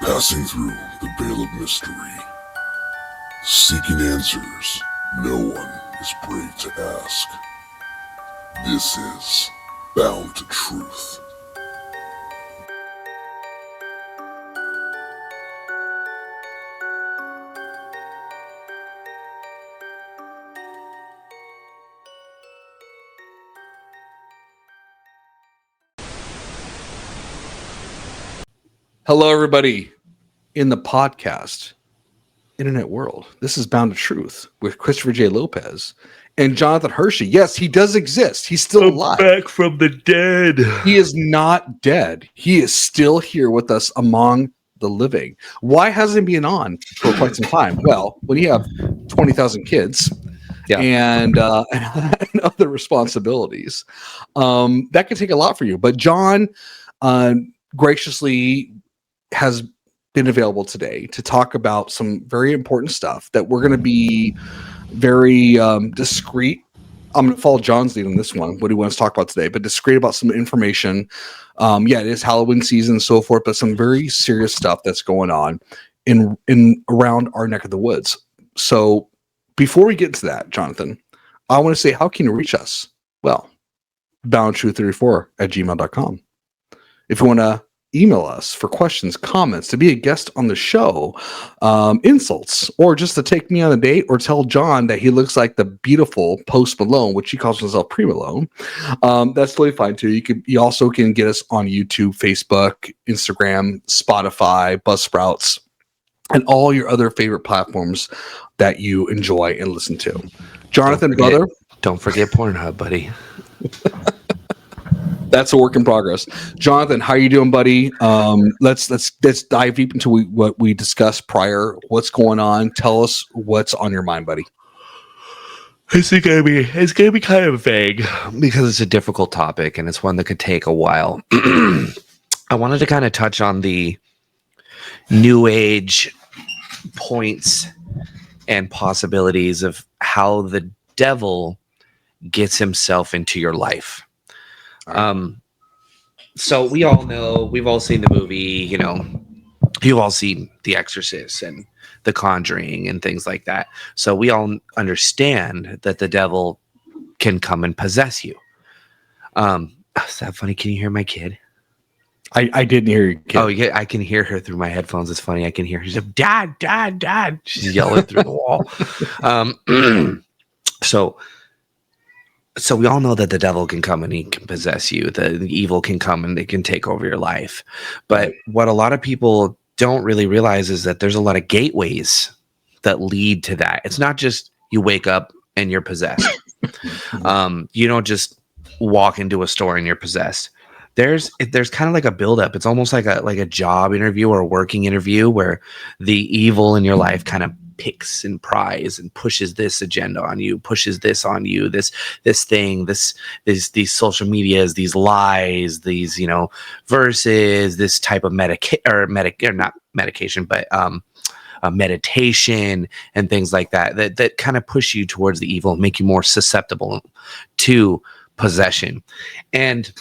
Passing through the veil of mystery, seeking answers no one is brave to ask. This is Bound to Truth. Hello, everybody in the podcast internet world. This is Bound to Truth with Christopher J. Lopez and Jonathan Hirscy. Yes, he does exist. He's still alive. Back from the dead. He is not dead. He is still here with us among the living. Why hasn't he been on for quite some time? Well, when you have 20,000 kids and other responsibilities, that can take a lot for you. But John graciously has been available today to talk about some very important stuff that we're going to be very discreet. I'm going to follow John's lead on this one, what he wants to talk about today, but discreet about some information. It is Halloween season and so forth, but some very serious stuff that's going on in around our neck of the woods. So before we get to that, Jonathan, I want to say, how can you reach us? Well, boundtruth34@gmail.com. If you want to email us for questions, comments, to be a guest on the show, insults, or just to take me on a date or tell John that he looks like the beautiful Post Malone, which he calls himself Pre-Malone, that's totally fine too. You also can get us on YouTube, Facebook, Instagram, Spotify, Buzzsprouts, and all your other favorite platforms that you enjoy and listen to. Jonathan, brother. Don't forget Pornhub, buddy. That's a work in progress. Jonathan, how are you doing, buddy? Let's dive deep into what we discussed prior. What's going on? Tell us what's on your mind, buddy. It's gonna be kind of vague because it's a difficult topic and it's one that could take a while. I wanted to kind of touch on the new age points and possibilities of how the devil gets himself into your life. So we all know, we've all seen the movie, you've all seen The Exorcist and The Conjuring and things like that. So we all understand that the devil can come and possess you. Is that funny? Can you hear my kid? I didn't hear you. Kid. Oh, yeah, I can hear her through my headphones. It's funny. I can hear her. She's like, Dad, Dad, Dad. She's yelling through the wall. So we all know that the devil can come and he can possess you. The evil can come and it can take over your life. But what a lot of people don't really realize is that there's a lot of gateways that lead to that. It's not just you wake up and you're possessed. You don't just walk into a store and you're possessed. There's kind of like a buildup. It's almost like a job interview or a working interview where the evil in your life kind of picks and pries and pushes this agenda on you, pushes this on you, this thing, these social medias, these lies, these verses, this type of meditation and things like that kind of push you towards the evil, make you more susceptible to possession. And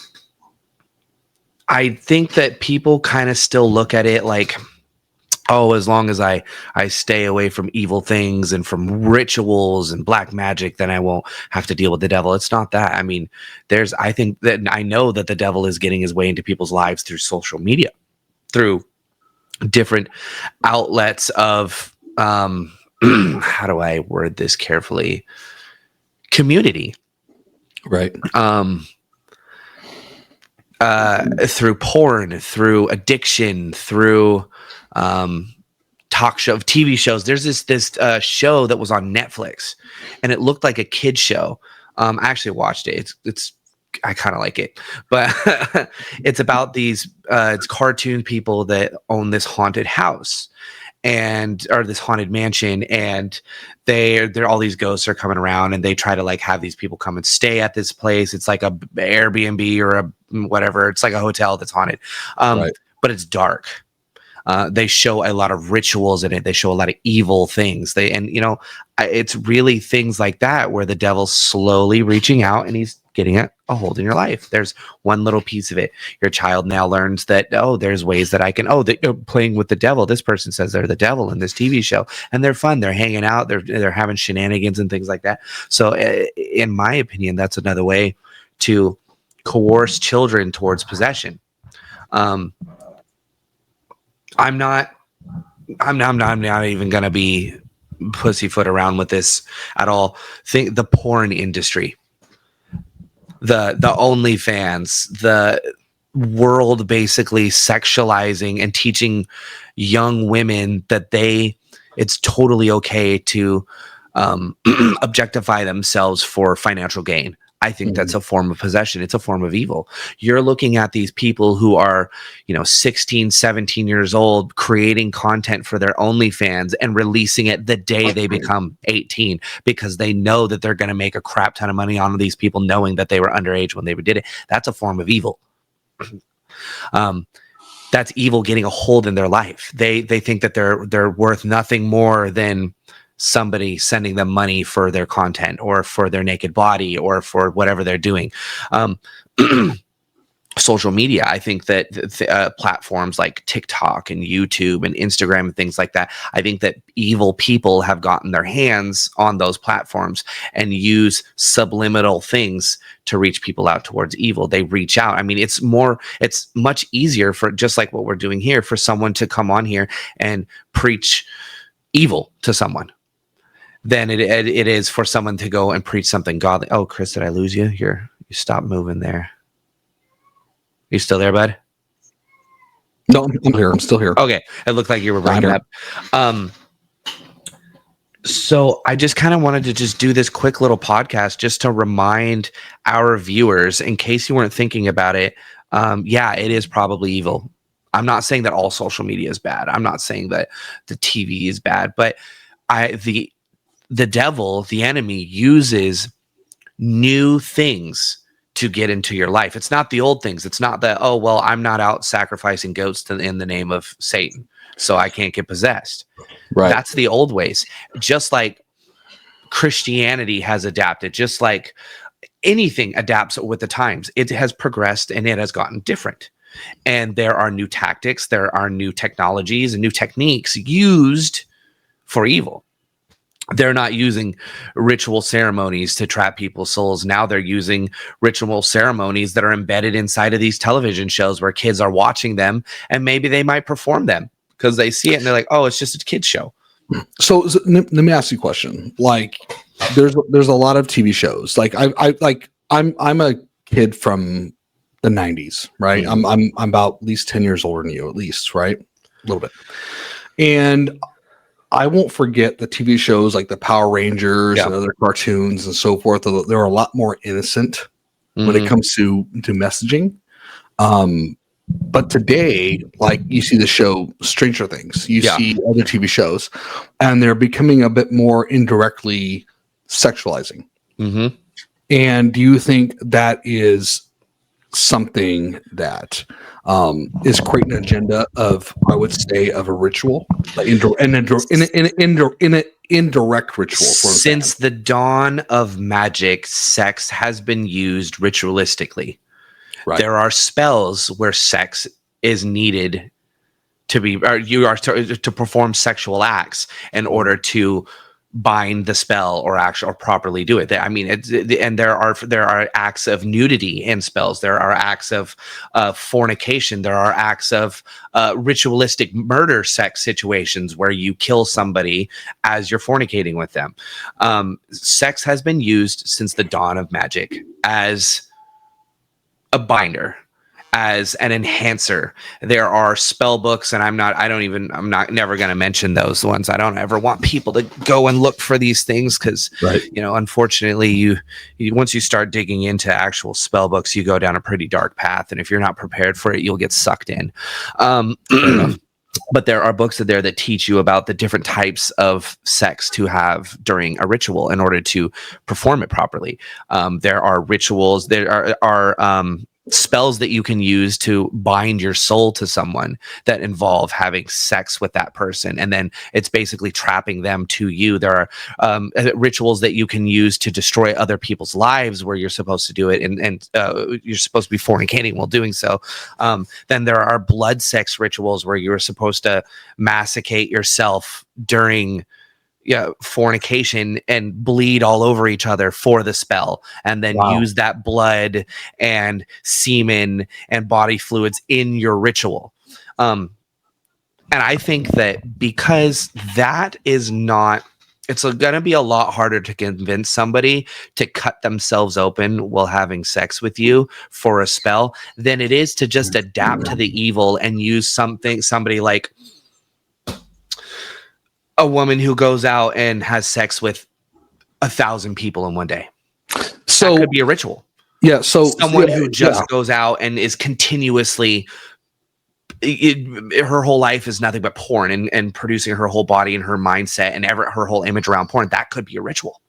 I think that people kind of still look at it like, oh, as long as I stay away from evil things and from rituals and black magic, then I won't have to deal with the devil. It's not that. I mean, I think that I know that the devil is getting his way into people's lives through social media, through different outlets of, how do I word this carefully? Community. Right. Through porn, through addiction, through talk show, TV shows. There's this show that was on Netflix, and it looked like a kid show. I actually watched it. I kind of like it, but it's about these it's cartoon people that own this haunted house or this haunted mansion, and they're all these ghosts are coming around, and they try to like have these people come and stay at this place. It's like a Airbnb or a whatever. It's like a hotel that's haunted, Right. But it's dark. They show a lot of rituals in it. They show a lot of evil things. It's really things like that where the devil's slowly reaching out and he's getting a hold in your life. There's one little piece of it. Your child now learns that, oh, there's ways that I can, that you're playing with the devil. This person says they're the devil in this TV show, and they're fun. They're hanging out. They're having shenanigans and things like that. So in my opinion, that's another way to coerce children towards possession. I'm not even going to be pussyfoot around with this at all. Think the porn industry, the OnlyFans, the world basically sexualizing and teaching young women that it's totally okay to objectify themselves for financial gain. I think that's a form of possession. It's a form of evil. You're looking at these people who are, 16, 17 years old, creating content for their OnlyFans and releasing it the day they become 18 because they know that they're going to make a crap ton of money on these people knowing that they were underage when they did it. That's a form of evil. That's evil getting a hold in their life. They think that they're worth nothing more than somebody sending them money for their content or for their naked body or for whatever they're doing. Social media, I think that platforms like TikTok and YouTube and Instagram and things like that, I think that evil people have gotten their hands on those platforms and use subliminal things to reach people out towards evil. They reach out. I mean, it's much easier for, just like what we're doing here, for someone to come on here and preach evil to someone than it is for someone to go and preach something godly. Oh, Chris, did I lose you? You stopped moving there. You still there, bud? No, I'm here. I'm still here. Okay. It looked like you were breaking up. So I just kind of wanted to just do this quick little podcast just to remind our viewers, in case you weren't thinking about it. Yeah, it is probably evil. I'm not saying that all social media is bad. I'm not saying that the TV is bad, but the devil, the enemy, uses new things to get into your life. It's not the old things. It's not that, oh, well, I'm not out sacrificing goats in the name of Satan, so I can't get possessed. Right. That's the old ways. Just like Christianity has adapted, just like anything adapts with the times. It has progressed and it has gotten different. And there are new tactics, there are new technologies and new techniques used for evil. They're not using ritual ceremonies to trap people's souls. Now they're using ritual ceremonies that are embedded inside of these television shows where kids are watching them, and maybe they might perform them because they see it and they're like, oh, it's just a kid's show. So let me ask you a question. Like, there's a lot of TV shows. Like I'm a kid from the 90s, right? Mm-hmm. I'm about at least 10 years older than you, at least, right? A little bit. And I won't forget the TV shows like the Power Rangers and other cartoons and so forth. They're a lot more innocent when it comes to messaging. But today, like, you see the show Stranger Things, you see other TV shows, and they're becoming a bit more indirectly sexualizing. Mm-hmm. And do you think that is something that is creating an agenda of, I would say, of a ritual, in an indirect ritual? Since the dawn of magic, sex has been used ritualistically. Right. There are spells where sex is needed to be, or you are to perform sexual acts in order to bind the spell or properly do it. I mean, and there are acts of nudity in spells. There are acts of fornication. There are acts of ritualistic murder sex situations where you kill somebody as you're fornicating with them. Sex has been used since the dawn of magic as a binder, as an enhancer. There are spell books, and I'm never going to mention those ones. I don't ever want people to go and look for these things because, unfortunately, you once you start digging into actual spell books, you go down a pretty dark path, and if you're not prepared for it, you'll get sucked in. But there are books there that teach you about the different types of sex to have during a ritual in order to perform it properly. There are rituals. There are spells that you can use to bind your soul to someone that involve having sex with that person, and then it's basically trapping them to you. There are rituals that you can use to destroy other people's lives where you're supposed to do it, and you're supposed to be fornicating while doing so. Then there are blood sex rituals where you're supposed to massacre yourself during fornication and bleed all over each other for the spell, and then use that blood and semen and body fluids in your ritual. And I think that because that is not, it's going to be a lot harder to convince somebody to cut themselves open while having sex with you for a spell than it is to just adapt to the evil and use somebody like a woman who goes out and has sex with 1,000 people in one day. So that could be a ritual. Yeah. So someone who just goes out and is continuously, her whole life is nothing but porn and producing her whole body and her mindset and her whole image around porn. That could be a ritual.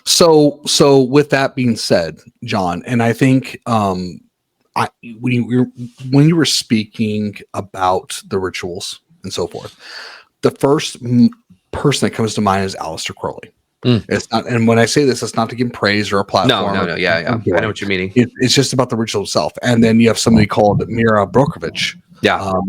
So with that being said, John, and I think when you were speaking about the rituals and so forth, the first person that comes to mind is Aleister Crowley. It's not, and when I say this, it's not to give him praise or a platform. No. Yeah. I know what you're meaning. It's just about the ritual itself. And then you have somebody called Mira Brokovich,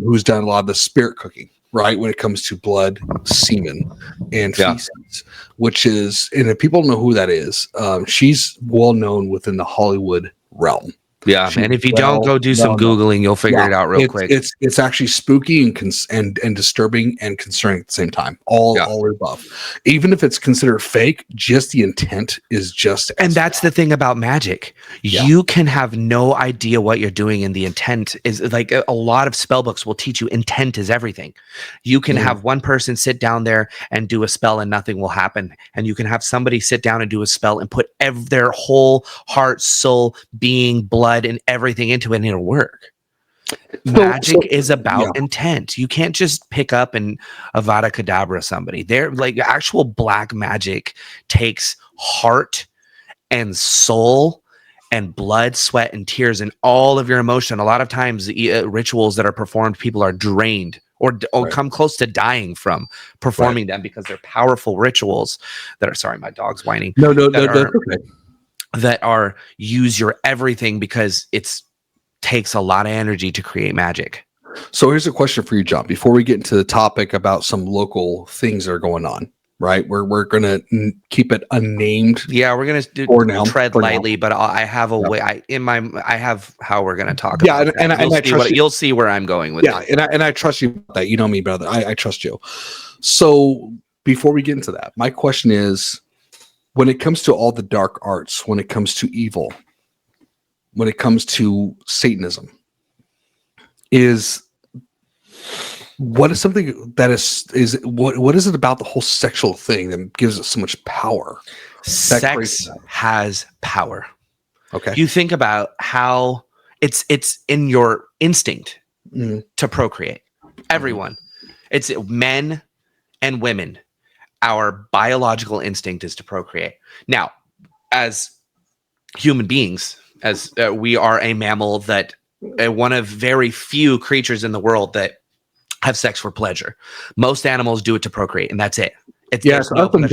who's done a lot of the spirit cooking, right? When it comes to blood, semen, and feces, which is, and if people don't know who that is, she's well known within the Hollywood realm. Yeah, and if you don't go do some Googling, you'll figure it out real quick. It's actually spooky and disturbing and concerning at the same time. All above. Even if it's considered fake, just the intent is just. And that's the thing about magic. Yeah. You can have no idea what you're doing, and the intent is like a lot of spell books will teach you intent is everything. You can have one person sit down there and do a spell and nothing will happen. And you can have somebody sit down and do a spell and put their whole heart, soul, being, blood, and everything into it, and it'll work. Magic is about intent. You can't just pick up and Avada Kedavra somebody. They're like actual black magic takes heart and soul and blood, sweat, and tears, and all of your emotion. A lot of times, rituals that are performed, people are drained or come close to dying from performing them because they're powerful rituals that are. Sorry, my dog's whining. No, okay. That are use your everything because it's takes a lot of energy to create magic. So here's a question for you, John, before we get into the topic about some local things that are going on, right? We're going to keep it unnamed. Yeah, we're going to tread lightly, but I have a way I have how we're going to talk about that. You'll see where I'm going with it. Yeah, and I trust you about that. You know me, brother. I trust you. So before we get into that, my question is, when it comes to all the dark arts, when it comes to evil, when it comes to Satanism, what is something that what is it about the whole sexual thing that gives it so much power? Sex has power. Okay. You think about how it's in your instinct to procreate. Everyone. It's men and women. Our biological instinct is to procreate. Now, as human beings, as we are a mammal that one of very few creatures in the world that have sex for pleasure. Most animals do it to procreate, and that's it. Us and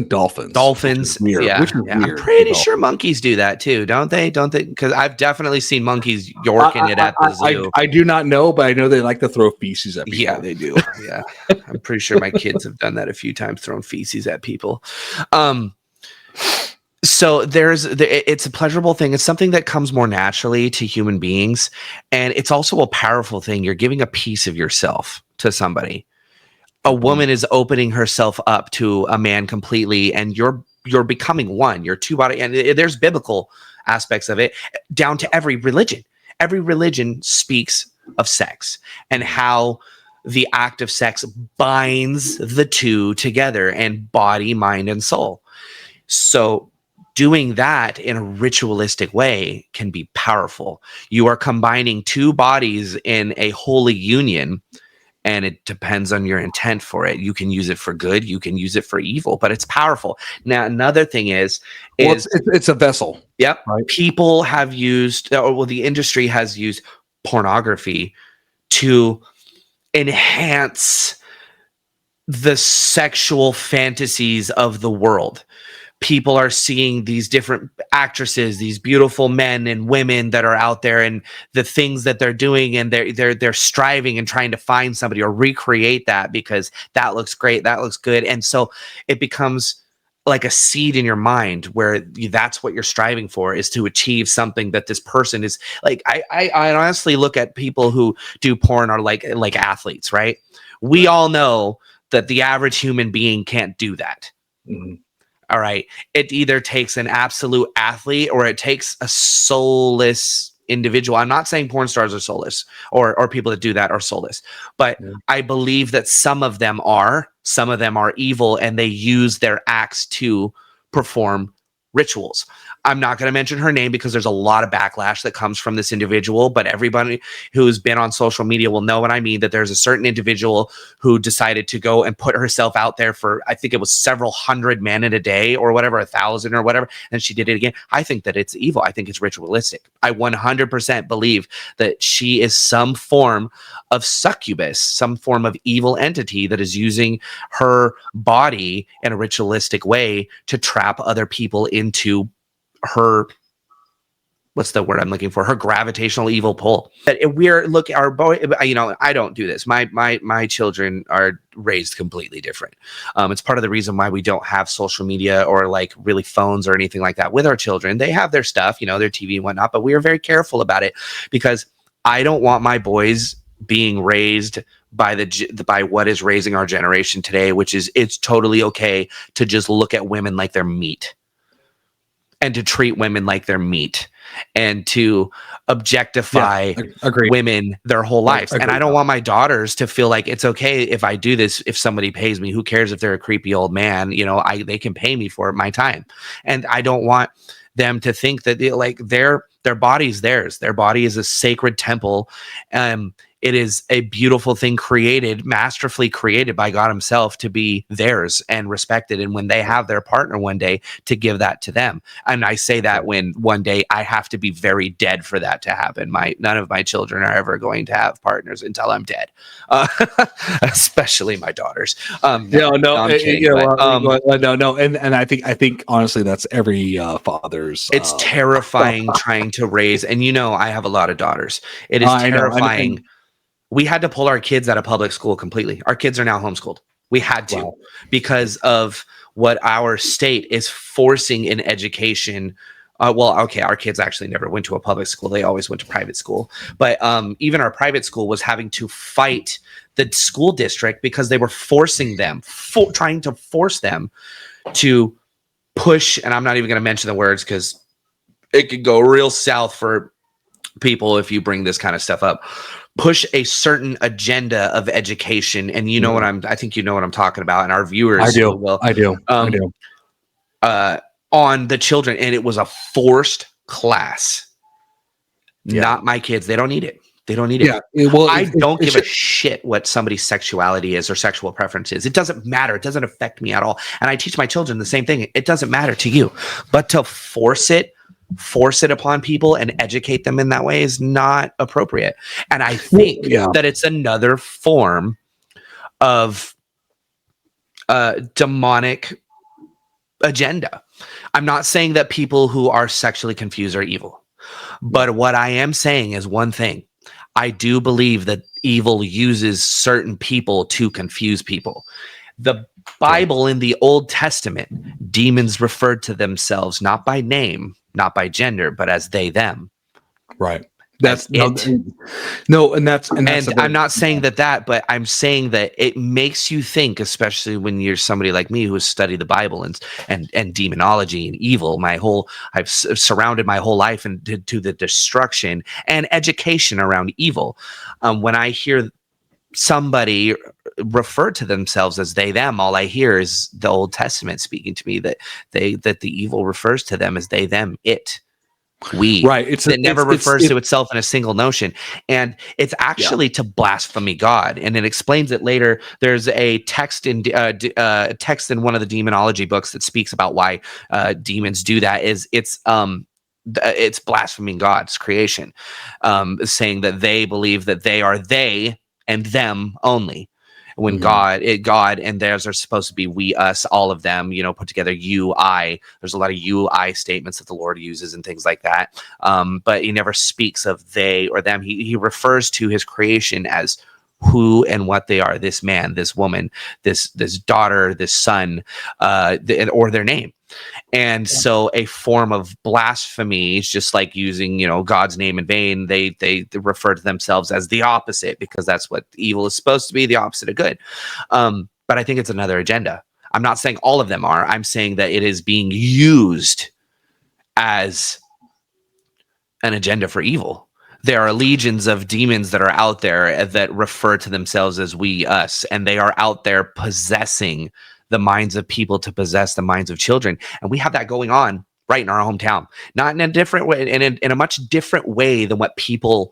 dolphins. Dolphins, I'm pretty sure monkeys do that too, don't they? Because I've definitely seen monkeys yorking it at the zoo. I do not know, but I know they like to throw feces at people. Yeah, they do. Yeah, I'm pretty sure my kids have done that a few times, thrown feces at people. So it's a pleasurable thing. It's something that comes more naturally to human beings, and it's also a powerful thing. You're giving a piece of yourself to somebody. A woman is opening herself up to a man completely, and you're becoming one. You're two body, and there's biblical aspects of it down to every religion. Every religion speaks of sex and how the act of sex binds the two together, and body, mind, and soul. So doing that in a ritualistic way can be powerful. You are combining two bodies in a holy union and it depends on your intent for it. You can use it for good, you can use it for evil, but it's powerful. Now, another thing is it's a vessel. Yep. Right. People have used, the industry has used pornography to enhance the sexual fantasies of the world. People are seeing these different actresses, these beautiful men and women that are out there, and the things that they're doing, and they're striving and trying to find somebody or recreate that because that looks great, that looks good, and so it becomes like a seed in your mind where that's what you're striving for, is to achieve something that this person is like. I honestly look at people who do porn are like athletes, right? We all know that the average human being can't do that. Mm-hmm. All right. It either takes an absolute athlete or it takes a soulless individual. I'm not saying porn stars are soulless or people that do that are soulless, but I believe that some of them are evil, and they use their acts to perform rituals. I'm not going to mention her name because there's a lot of backlash that comes from this individual, but everybody who's been on social media will know what I mean, that there's a certain individual who decided to go and put herself out there for, I think it was several hundred men in a day or whatever, 1,000 or whatever, and she did it again. I think that it's evil. I think it's ritualistic. I 100% believe that she is some form of succubus, some form of evil entity that is using her body in a ritualistic way to trap other people into her, what's the word I'm looking for? Her gravitational evil pull. Our boy, I don't do this. My children are raised completely different. It's part of the reason why we don't have social media or like really phones or anything like that with our children. They have their stuff, their TV and whatnot, but we are very careful about it because I don't want my boys being raised by what is raising our generation today, which is it's totally okay to just look at women like they're meat, and to treat women like they're meat, and to objectify women their whole lives. And I don't want my daughters to feel like it's okay if I do this. If somebody pays me, who cares if they're a creepy old man? They can pay me for my time. And I don't want them to think that their body's theirs. Their body is a sacred temple. It is a beautiful thing masterfully created by God himself to be theirs and respected. And when they have their partner one day, to give that to them. And I say that when one day I have to be very dead for that to happen. None of my children are ever going to have partners until I'm dead, especially my daughters. No. And I think honestly, that's every father's. It's terrifying trying to raise, and I have a lot of daughters. It is terrifying. We had to pull our kids out of public school completely. Our kids are now homeschooled. We had to because of what our state is forcing in education. Our kids actually never went to a public school. They always went to private school. But even our private school was having to fight the school district because they were forcing them, trying to force them to push. And I'm not even going to mention the words because it could go real south for people if you bring this kind of stuff up. Push a certain agenda of education, and I think you know what I'm talking about, and our viewers I do. On the children, and it was a forced class. Not my kids. They don't need it. They don't need it. I don't give a shit what somebody's sexuality is or sexual preference is. It doesn't matter. It doesn't affect me at all. And I teach my children the same thing. It doesn't matter to you, but to force it upon people and educate them in that way is not appropriate. And I think that it's another form of demonic agenda. I'm not saying that people who are sexually confused are evil, but what I am saying is one thing. I do believe that evil uses certain people to confuse people. The Bible in the Old Testament, demons referred to themselves not by name, not by gender, but as they, them. Right. That's and I'm not saying that, but I'm saying that it makes you think, especially when you're somebody like me who has studied the Bible and demonology and evil. I've surrounded my whole life and to the destruction and education around evil. When I hear somebody refer to themselves as they, them, all I hear is the Old Testament speaking to me that the evil refers to them as they, them, it. We. Right. It never refers to itself in a single notion. And it's actually to blasphemy God. And it explains it later. There's a text in one of the demonology books that speaks about why demons do that. It's blaspheming God's creation, saying that they believe that they are they and them only. When God and theirs are supposed to be we, us, all of them, put together you, I. There's a lot of you, I statements that the Lord uses and things like that. But he never speaks of they or them. He refers to his creation as who and what they are. This man, this woman, this daughter, this son, or their name. And so a form of blasphemy is just like using, God's name in vain. They refer to themselves as the opposite because that's what evil is supposed to be, the opposite of good. But I think it's another agenda. I'm not saying all of them are. I'm saying that it is being used as an agenda for evil. There are legions of demons that are out there that refer to themselves as we, us, and they are out there possessing the minds of people to possess the minds of children. And we have that going on right in our hometown, not in a different way, in a much different way than what people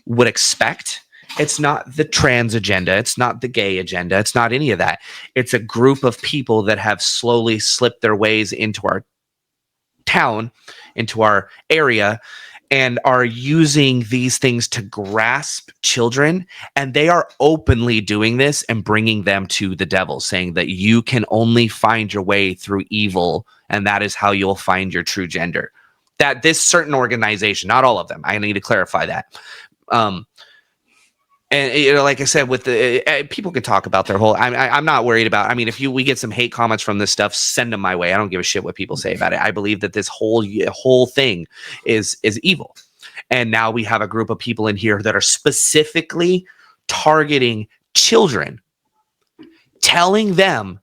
would expect. It's not the trans agenda. It's not the gay agenda. It's not any of that. It's a group of people that have slowly slipped their ways into our town, into our area, and are using these things to grasp children. And they are openly doing this and bringing them to the devil, saying that you can only find your way through evil, and that is how you'll find your true gender. That this certain organization, not all of them, I need to clarify that. And like I said, with the people can talk about their whole. I'm not worried about. I mean, if we get some hate comments from this stuff, send them my way. I don't give a shit what people say about it. I believe that this whole thing is evil, and now we have a group of people in here that are specifically targeting children, telling them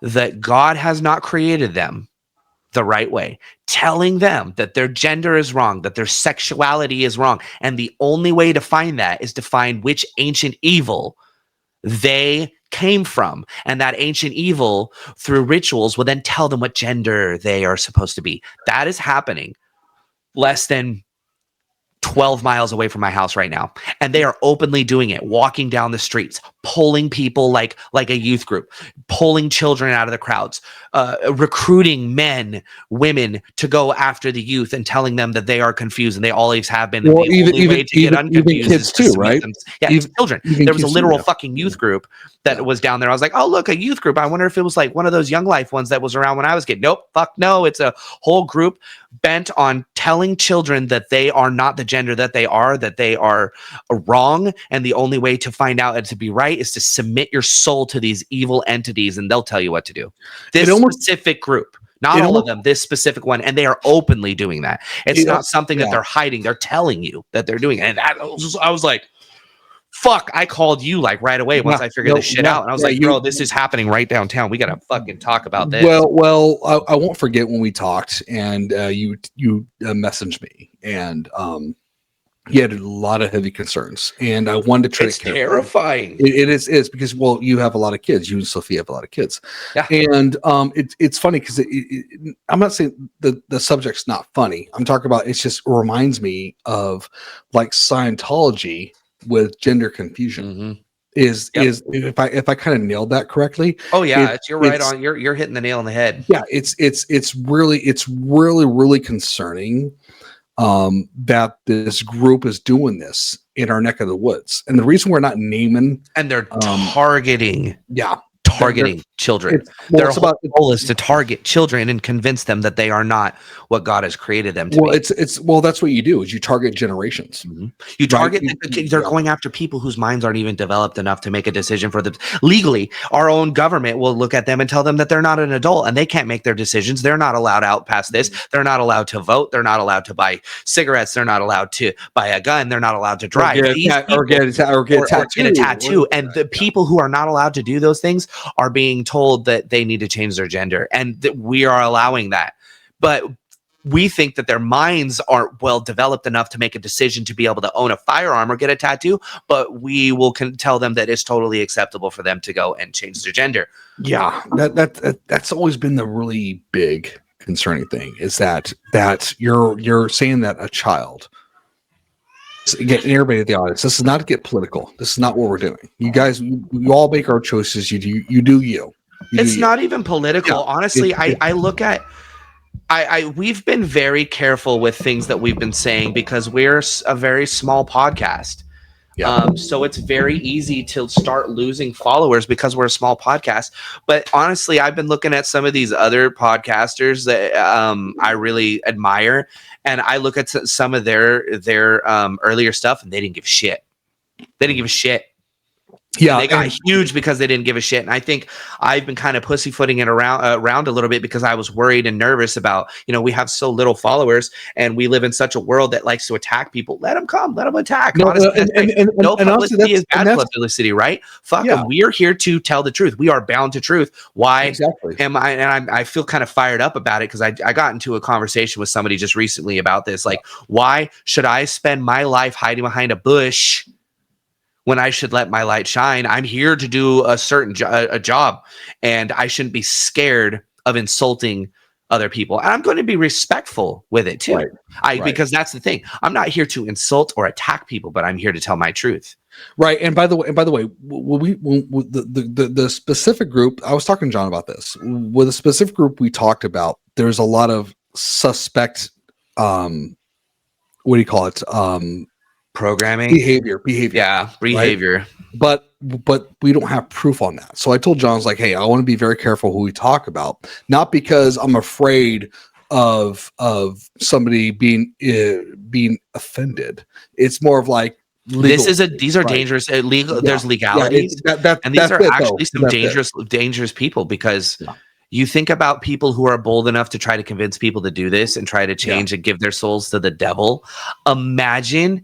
that God has not created them the right way, telling them that their gender is wrong, that their sexuality is wrong. And the only way to find that is to find which ancient evil they came from. And that ancient evil, through rituals, will then tell them what gender they are supposed to be. That is happening less than 12 miles away from my house right now. And they are openly doing it, walking down the streets, pulling people like a youth group, pulling children out of the crowds, recruiting men, women to go after the youth and telling them that they are confused and they always have been. Well, and the only way to get unconfused kids is to too, submit right? them. Yeah, even children. There was a literal fucking youth group that was down there. I was like, oh, look, a youth group. I wonder if it was like one of those Young Life ones that was around when I was a kid. Nope, fuck no. It's a whole group bent on telling children that they are not the gender that they are wrong. And the only way to find out and to be right is to submit your soul to these evil entities, and they'll tell you what to do. This specific group, not all of them, this specific one, and they are openly doing that. It's not something that they're hiding. They're telling you that they're doing it. And I was like, fuck, I called you like right away once I figured this shit out. And I was like, bro, this is happening right downtown. We got to fucking talk about this. Well, I won't forget when we talked and you messaged me and you had a lot of heavy concerns, and I wanted to try it's to terrifying. It is because, well, you have a lot of kids. You and Sophia have a lot of kids. Yeah. And it's funny because I'm not saying the subject's not funny. I'm talking about, it just reminds me of like Scientology with gender confusion. Mm-hmm. Is if I kind of nailed that correctly? Oh yeah, you're right on. You're hitting the nail on the head. Yeah, it's really concerning that this group is doing this in our neck of the woods. And the reason we're not naming, and they're targeting children. Their whole goal is to target children and convince them that they are not what God has created them to be. Well, that's what you do, is you target generations. Mm-hmm. You target, they're going after people whose minds aren't even developed enough to make a decision for them. Legally, our own government will look at them and tell them that they're not an adult and they can't make their decisions. They're not allowed out past this. They're not allowed to vote. They're not allowed to buy cigarettes. They're not allowed to buy a gun. They're not allowed to drive. Or get a tattoo. And the people who are not allowed to do those things are being told that they need to change their gender, and that we are allowing that. But we think that their minds aren't well developed enough to make a decision to be able to own a firearm or get a tattoo, but we will tell them that it's totally acceptable for them to go and change their gender. Yeah, that's always been the really big concerning thing is that you're saying that a child. Again, everybody at the audience, this is not to get political. This is not what we're doing. You guys, you all make our choices. You do you. It's not even political. Honestly, I look at we've been very careful with things that we've been saying because we're a very small podcast. So it's very easy to start losing followers because we're a small podcast. But honestly, I've been looking at some of these other podcasters that I really admire, and I look at some of their earlier stuff, and they didn't give a shit. They didn't give a shit. Yeah, they got huge because they didn't give a shit. And I think I've been kind of pussyfooting it around a little bit because I was worried and nervous about, we have so little followers and we live in such a world that likes to attack people. Let them come, let them attack. No, no publicity is bad publicity, right? Fuck them. We are here to tell the truth. We are bound to truth. Why exactly am I? And I feel kind of fired up about it because I got into a conversation with somebody just recently about this. Like, why should I spend my life hiding behind a bush when I should let my light shine? I'm here to do a certain job, and I shouldn't be scared of insulting other people. And I'm going to be respectful with it too. Because that's the thing. I'm not here to insult or attack people, but I'm here to tell my truth. Right. And by the way, the specific group, I was talking to John about this. With a specific group we talked about, there's a lot of suspect, what do you call it? Programming behavior behavior, right? but we don't have proof on that. So I told John, I was like, hey, I want to be very careful who we talk about, not because I'm afraid of somebody being offended. It's more of like these are dangerous legal. There's legalities, and these are actually some dangerous people because you think about people who are bold enough to try to convince people to do this and try to change and give their souls to the devil. Imagine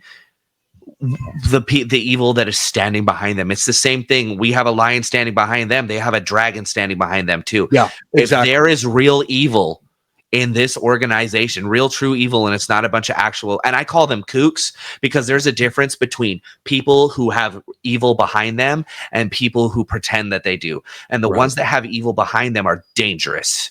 the evil that is standing behind them. It's the same thing. We have a lion standing behind them. They have a dragon standing behind them too. Yeah, exactly. If there is real evil in this organization, real true evil, and it's not a bunch of actual, and I call them kooks because there's a difference between people who have evil behind them and people who pretend that they do. And the ones that have evil behind them are dangerous.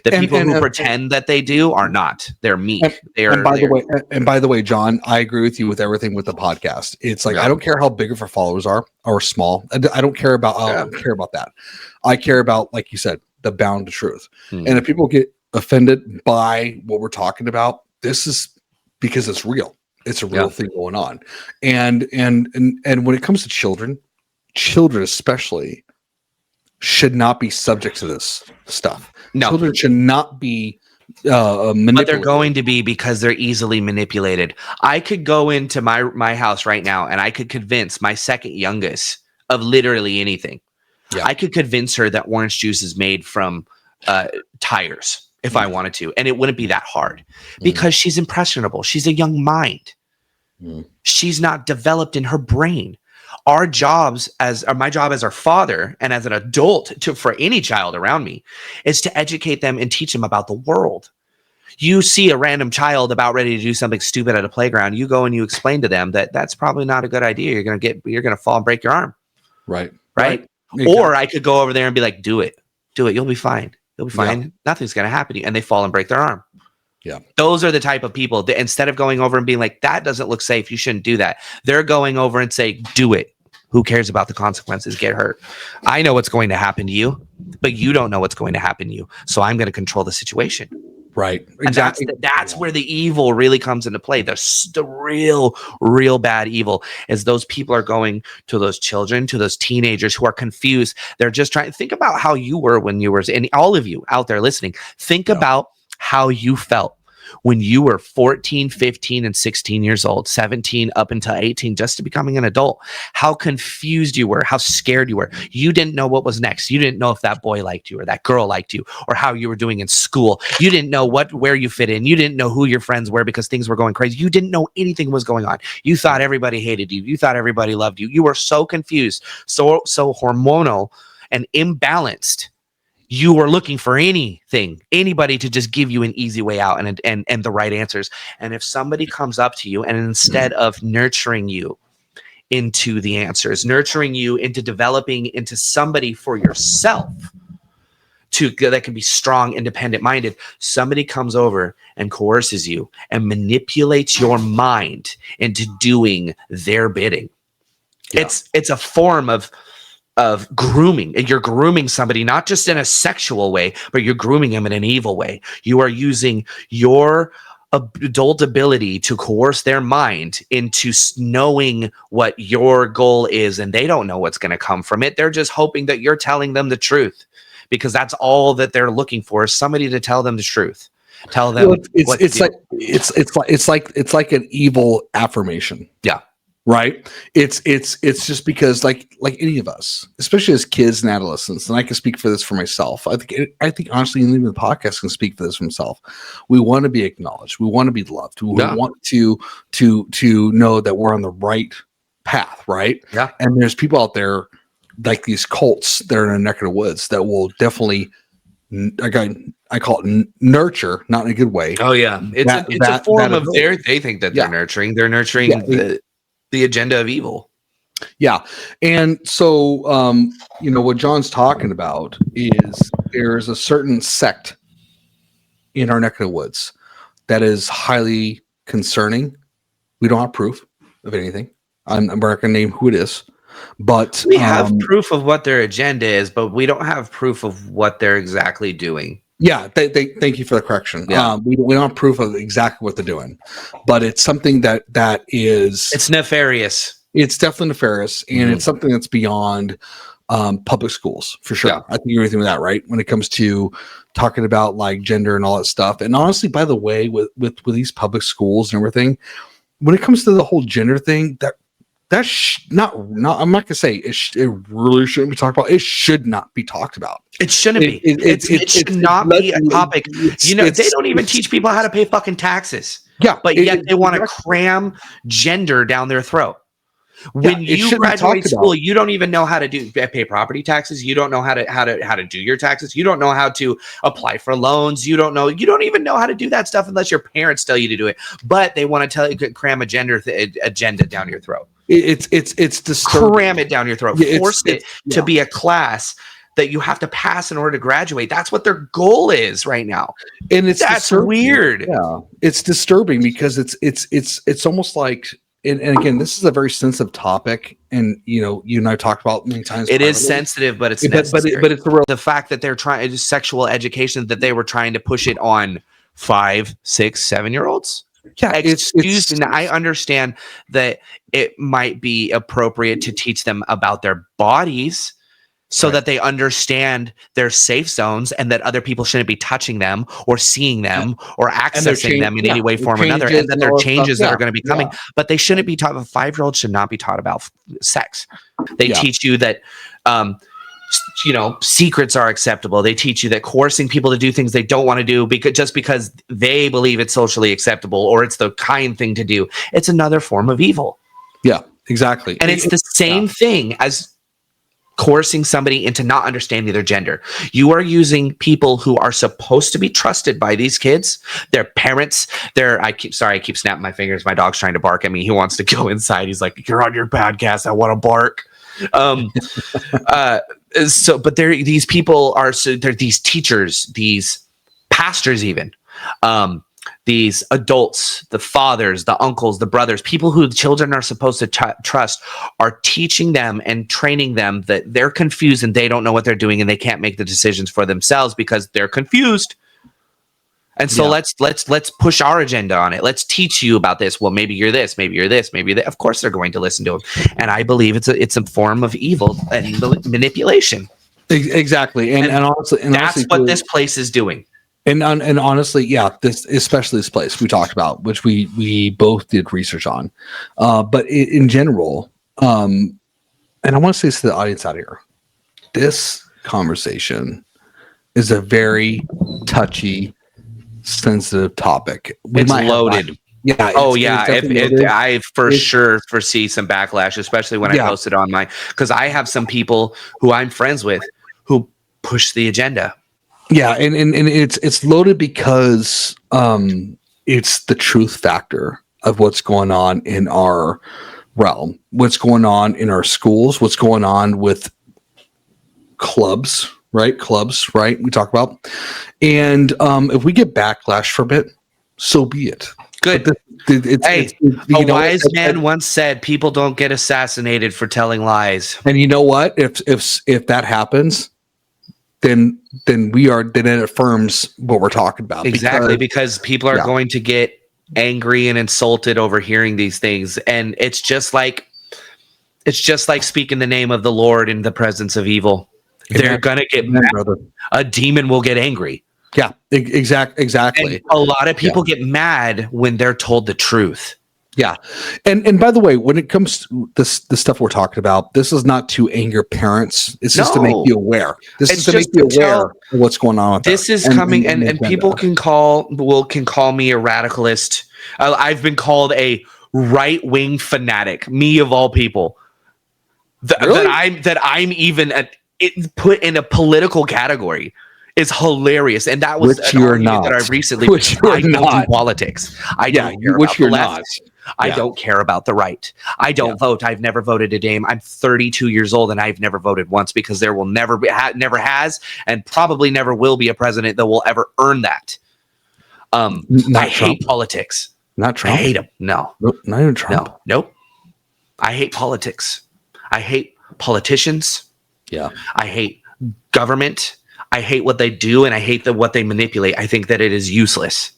The people who pretend that they do are not. They're meek. By the way, John, I agree with you with everything with the podcast. It's like I don't care how big of our followers are or small. I don't care about. I don't care about that. I care about, like you said, the bound to truth. And if people get offended by what we're talking about, this is because it's real. It's a real thing going on. And when it comes to children especially should not be subject to this stuff. No, children should not be manipulated. But they're going to be because they're easily manipulated. I could go into my house right now and I could convince my second youngest of literally anything. Yeah. I could convince her that orange juice is made from tires if I wanted to, and it wouldn't be that hard because she's impressionable. She's a young mind. She's not developed in her brain. My job as her father and as an adult for any child around me is to educate them and teach them about the world. You see a random child about ready to do something stupid at a playground, you go and you explain to them that that's probably not a good idea. You're going to fall and break your arm. Right. Exactly. Or I could go over there and be like, do it. You'll be fine. You'll be fine. Yeah. Nothing's going to happen to you. And they fall and break their arm. Yeah. Those are the type of people that instead of going over and being like, that doesn't look safe, you shouldn't do that, they're going over and say, do it. Who cares about the consequences? Get hurt. I know what's going to happen to you, but you don't know what's going to happen to you. So I'm going to control the situation. Right. Exactly. And that's where the evil really comes into play. The real bad evil is those people are going to those children, to those teenagers who are confused. They're just trying to think about how you were when you were, and all of you out there listening, think about how you felt when you were 14, 15, and 16 years old, 17 up until 18, just to becoming an adult. How confused you were, how scared you were. You didn't know what was next. You didn't know if that boy liked you or that girl liked you or how you were doing in school. You didn't know where you fit in. You didn't know who your friends were because things were going crazy. You didn't know anything was going on. You thought everybody hated you. You thought everybody loved you. You were so confused, so hormonal and imbalanced. You were looking for anybody to just give you an easy way out and the right answers. And if somebody comes up to you and instead of nurturing you into the answers, nurturing you into developing into somebody for yourself, that can be strong, independent minded. Somebody comes over and coerces you and manipulates your mind into doing their bidding. Yeah. It's a form of grooming. You're grooming somebody, not just in a sexual way, but you're grooming them in an evil way. You are using your adult ability to coerce their mind into knowing what your goal is, and they don't know what's going to come from it. They're just hoping that you're telling them the truth, because that's all that they're looking for, is somebody to tell them the truth. Tell them it's like an evil affirmation. Yeah. Right. It's just because like any of us, especially as kids and adolescents, and I can speak for this for myself. I think honestly, even the podcast can speak for this for himself. We want to be acknowledged. We want to be loved. We want to know that we're on the right path. Right. Yeah. And there's people out there like these cults that are in a neck of the woods that will definitely, I call it nurture, not in a good way. Oh yeah. It's a form of they think that they're nurturing. They're nurturing the agenda of evil. Yeah. And so, what John's talking about is there's a certain sect in our neck of the woods that is highly concerning. We don't have proof of anything. I'm not going to name who it is, but we have proof of what their agenda is, but we don't have proof of what they're exactly doing. Yeah, thank you for the correction. Yeah. We don't have proof of exactly what they're doing, but it's something that is... It's nefarious. It's definitely nefarious, and it's something that's beyond public schools, for sure. Yeah. I think you're everything with that, right? When it comes to talking about like gender and all that stuff. And honestly, by the way, with these public schools and everything, when it comes to the whole gender thing, that's not. I'm not gonna say it really shouldn't be talked about. It should not be talked about. It shouldn't be. It should not be a topic. They don't even teach people how to pay fucking taxes. Yeah, but yet they want to cram gender down their throat. When you graduate school, you don't even know how to pay property taxes. You don't know how to do your taxes. You don't know how to apply for loans. You don't even know how to do that stuff unless your parents tell you to do it. But they want to tell you cram a gender agenda down your throat. It's disturbing. Cram it down your throat. Force it to be a class that you have to pass in order to graduate. That's what their goal is right now. And that's weird. Yeah, it's disturbing because it's almost like. And again, this is a very sensitive topic, and you and I talked about many times. It is sensitive, but it's necessary. But it's the fact that they're trying sexual education, that they were trying to push it on 5, 6, 7-year-olds. Yeah, excuse me. I understand that it might be appropriate to teach them about their bodies, so that they understand their safe zones and that other people shouldn't be touching them or seeing them or accessing them in any way, form, or another, and that there are changes that are going to be coming. But they shouldn't be taught. A 5-year-old should not be taught about sex. They teach you that, secrets are acceptable. They teach you that coercing people to do things they don't want to do because they believe it's socially acceptable or it's the kind thing to do. It's another form of evil. Yeah, exactly. And it's the same thing as coercing somebody into not understanding their gender. You are using people who are supposed to be trusted by these kids, their parents, I keep snapping my fingers. My dog's trying to bark at me. He wants to go inside. He's like, "You're on your podcast. I want to bark." But these people they're these teachers, these pastors, even, these adults, the fathers, the uncles, the brothers, people who the children are supposed to trust, are teaching them and training them that they're confused and they don't know what they're doing and they can't make the decisions for themselves because they're confused. And so let's push our agenda on it. Let's teach you about this. Well, maybe you're this, maybe you're this, maybe that. Of course, they're going to listen to them. And I believe it's a form of evil and manipulation. Exactly, and honestly, that's what this place is doing. And honestly, especially this place we talked about, which we both did research on, but in general, and I want to say this to the audience out here, this conversation is a very touchy, sensitive topic. It's loaded. I sure foresee some backlash, especially when I post it on because I have some people who I'm friends with who push the agenda. Yeah, and it's loaded because it's the truth factor of what's going on in our realm, what's going on in our schools, what's going on with clubs, right? Clubs, right? We talk about. And if we get backlash from it, so be it. Good. It's a wise man once said, "People don't get assassinated for telling lies." And you know what? If that happens, then it affirms what we're talking about. Exactly, because people are going to get angry and insulted over hearing these things, and it's just like speaking the name of the Lord in the presence of evil. They're gonna get mad. Brother. A demon will get angry. Yeah, exactly. And a lot of people get mad when they're told the truth. Yeah. And by the way, when it comes to the stuff we're talking about, this is not to anger parents. It's just to make you aware. This is to make you aware of what's going on with this. Is coming, and people can call me a radicalist. I've been called a right-wing fanatic, me of all people. That I'm even put in a political category is hilarious, and that was an argument that I recently. I don't do politics. I don't care about the left. I don't care about the right. I don't vote. I've never voted a dame. I'm 32 years old, and I've never voted once because there will never be, never has, and probably never will be a president that will ever earn that. I hate politics. Not Trump. I hate him. No, not even Trump. No, nope. I hate politics. I hate politicians. Yeah. I hate government. I hate what they do, and I hate what they manipulate. I think that it is useless.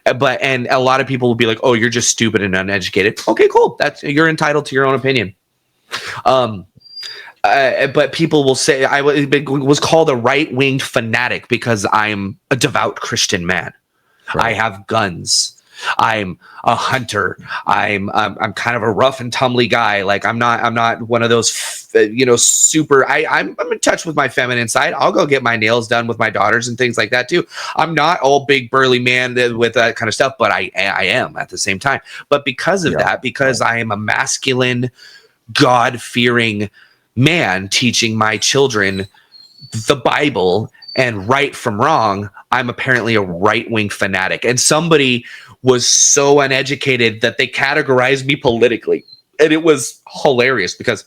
And a lot of people will be like, "Oh, you're just stupid and uneducated." Okay, cool. You're entitled to your own opinion. But people will say I was called a right-winged fanatic because I'm a devout Christian man. Right. I have guns. I'm a hunter. I'm kind of a rough and tumbly guy. Like I'm not one of those, super. I'm in touch with my feminine side. I'll go get my nails done with my daughters and things like that too. I'm not all big burly man with that kind of stuff, but I am at the same time. But because of that, because I am a masculine, God-fearing man teaching my children the Bible and right from wrong, I'm apparently a right-wing fanatic. And somebody was so uneducated that they categorized me politically. And it was hilarious because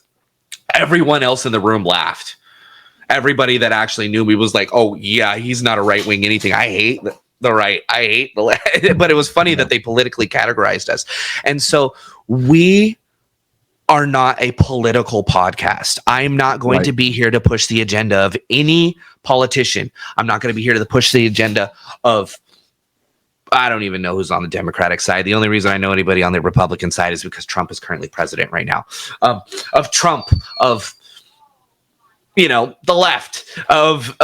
everyone else in the room laughed. Everybody that actually knew me was like, "Oh yeah, he's not a right-wing anything. I hate the right. I hate the left." But it was funny that they politically categorized us. And so we are not a political podcast. I'm not going to be here to push the agenda of any politician. I'm not going to be here to push the agenda of, I don't even know who's on the Democratic side. The only reason I know anybody on the Republican side is because Trump is currently president right now. Of Trump, of the left, of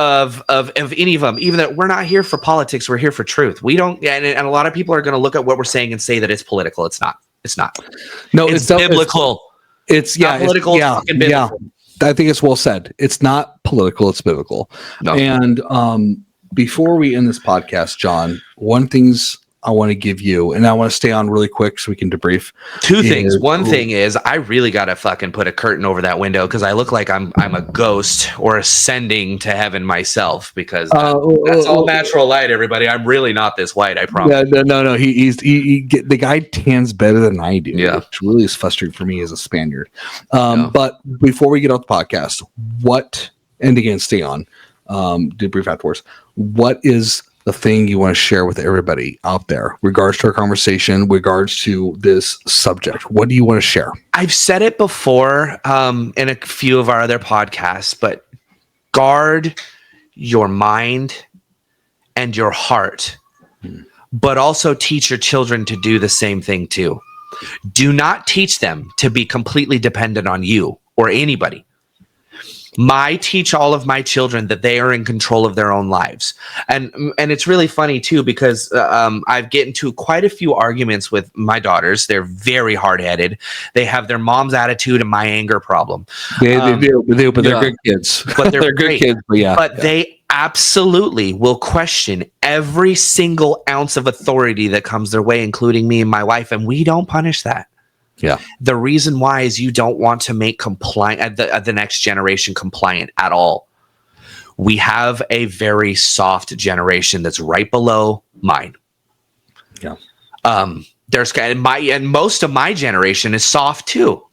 any of them. Even that we're not here for politics, we're here for truth. We don't, and a lot of people are going to look at what we're saying and say that it's political. It's not. It's not. No, it's biblical. It's political. It's fucking biblical. Yeah. I think it's well said. It's not political. It's biblical. No. And before we end this podcast, John, one things I want to give you, and I want to stay on really quick so we can debrief. Two things. One thing is I really got to fucking put a curtain over that window because I look like I'm a ghost or ascending to heaven myself because that's all natural light, everybody. I'm really not this white, I promise. No. The guy tans better than I do. Yeah. Which really is frustrating for me as a Spaniard. But before we get off the podcast, and again, stay on, debrief afterwards. What is the thing you want to share with everybody out there regards to our conversation, regards to this subject? What do you want to share? I've said it before in a few of our other podcasts, but guard your mind and your heart, but also teach your children to do the same thing too. Do not teach them to be completely dependent on you or anybody. Teach all of my children that they are in control of their own lives. And it's really funny too, because I've get into quite a few arguments with my daughters. They're very hard-headed. They have their mom's attitude and my anger problem. They do, but they're good kids. But they're good kids. But they absolutely will question every single ounce of authority that comes their way, including me and my wife. And we don't punish that. Yeah. The reason why is you don't want to make the next generation compliant at all. We have a very soft generation that's right below mine. Yeah. And most of my generation is soft too.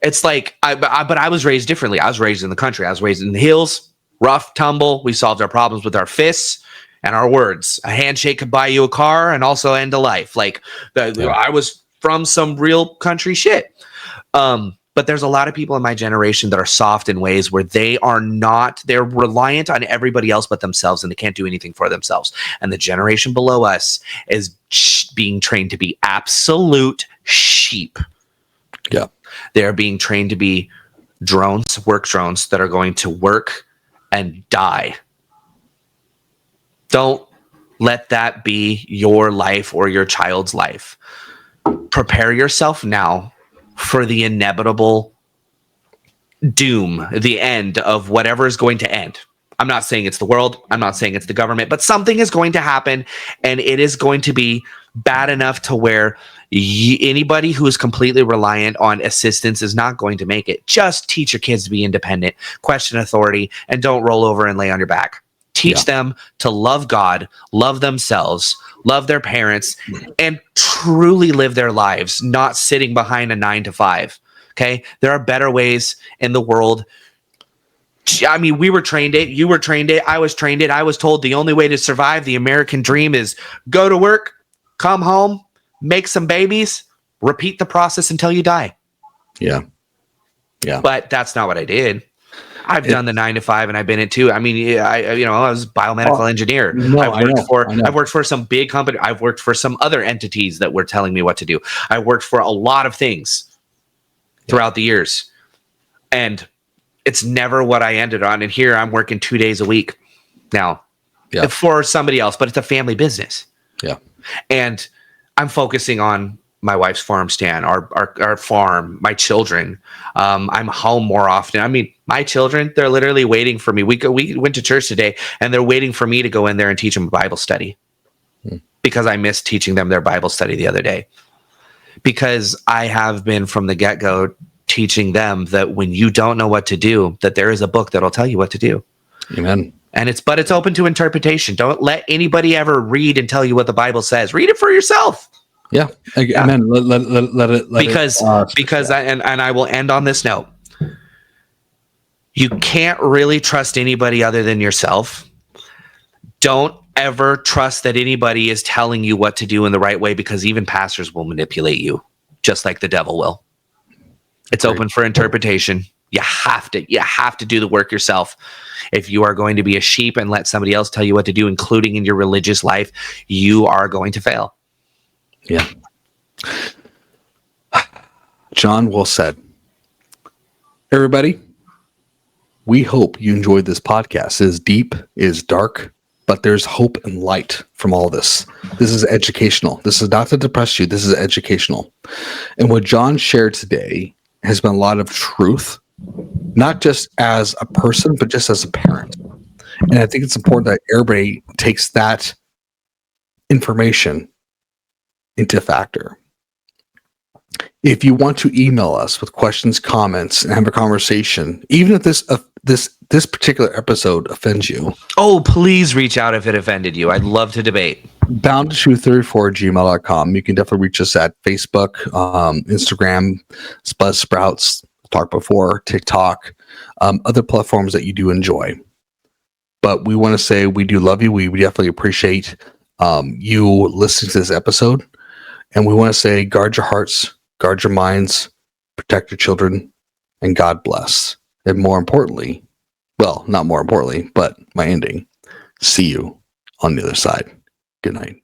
It's like, but I was raised differently. I was raised in the country. I was raised in the hills. rough tumble. We solved our problems with our fists and our words. A handshake could buy you a car and also end a life. Like I was from some real country shit. But there's a lot of people in my generation that are soft in ways where they're reliant on everybody else but themselves, and they can't do anything for themselves. And the generation below us is being trained to be absolute sheep. Yeah. They're being trained to be work drones that are going to work and die. Don't let that be your life or your child's life. Prepare yourself now for the inevitable doom, the end of whatever is going to end. I'm not saying it's the world. I'm not saying it's the government, but something is going to happen, and it is going to be bad enough to where anybody who is completely reliant on assistance is not going to make it. Just teach your kids to be independent, question authority, and don't roll over and lay on your back. Teach them to love God, love themselves, love their parents, and truly live their lives, not sitting behind a 9-to-5. Okay? There are better ways in the world. I mean, we were trained it. You were trained it. I was trained it. I was told the only way to survive the American dream is go to work, come home, make some babies, repeat the process until you die. Yeah. Yeah. But that's not what I did. I've done the 9-to-5, and I've been it too. I mean, I was a biomedical engineer. No, I've worked for some big company. I've worked for some other entities that were telling me what to do. I worked for a lot of things throughout the years, and it's never what I ended on. And here I'm working 2 days a week now for somebody else, but it's a family business. Yeah. And I'm focusing on my wife's farm stand, our farm, my children. I'm home more often. I mean, my children, they're literally waiting for me. We went to church today, and they're waiting for me to go in there and teach them a Bible study because I missed teaching them their Bible study the other day. Because I have been from the get-go teaching them that when you don't know what to do, that there is a book that'll tell you what to do. Amen. And it's open to interpretation. Don't let anybody ever read and tell you what the Bible says. Read it for yourself. Yeah. Amen. Let it because I will end on this note. You can't really trust anybody other than yourself. Don't ever trust that anybody is telling you what to do in the right way, because even pastors will manipulate you, just like the devil will. It's open for interpretation. You have to do the work yourself. If you are going to be a sheep and let somebody else tell you what to do, including in your religious life, you are going to fail. Yeah. John, well said. Everybody, we hope you enjoyed this podcast. It is deep, it is dark, but there's hope and light from all this. This is educational. This is not to depress you. This is educational. And what John shared today has been a lot of truth, not just as a person, but just as a parent. And I think it's important that everybody takes that information into factor. If you want to email us with questions, comments, and have a conversation, even if this particular episode offends you, please reach out if it offended you. I'd love to debate. bound234@gmail.com. You can definitely reach us at Facebook, Instagram, Buzzsprouts, talked before, TikTok, other platforms that you do enjoy. But we want to say we do love you. We definitely appreciate you listening to this episode. And we want to say, guard your hearts, guard your minds, protect your children, and God bless. And more importantly, well, not more importantly, but my ending, see you on the other side. Good night.